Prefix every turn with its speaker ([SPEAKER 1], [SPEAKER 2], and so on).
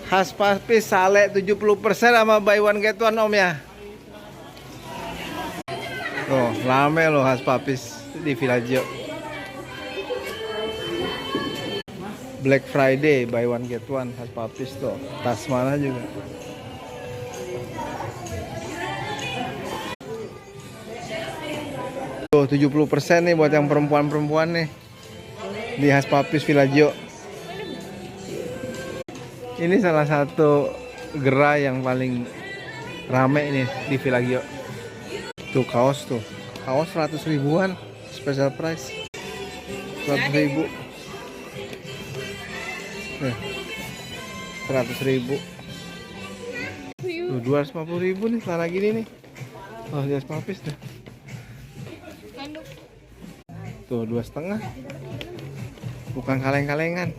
[SPEAKER 1] Khas Papis sale 70% sama buy one get one Om ya. Tuh, rame loh Khas Papis di Villaggio. Black Friday buy one get one Khas Papis tuh. Tas mana juga. Tuh 70% nih buat yang perempuan-perempuan nih. Di Khas Papis Villaggio. Ini salah satu gerai yang paling rame nih di Villaggio. Tuh kaos tuh. Kaos 100 ribuan, special price. 100 ribu. 100 ribu. Tuh 250 ribu nih celana gini nih. Oh, Khas Papis tuh. Tuh 2,5. Bukan kaleng-kalengan.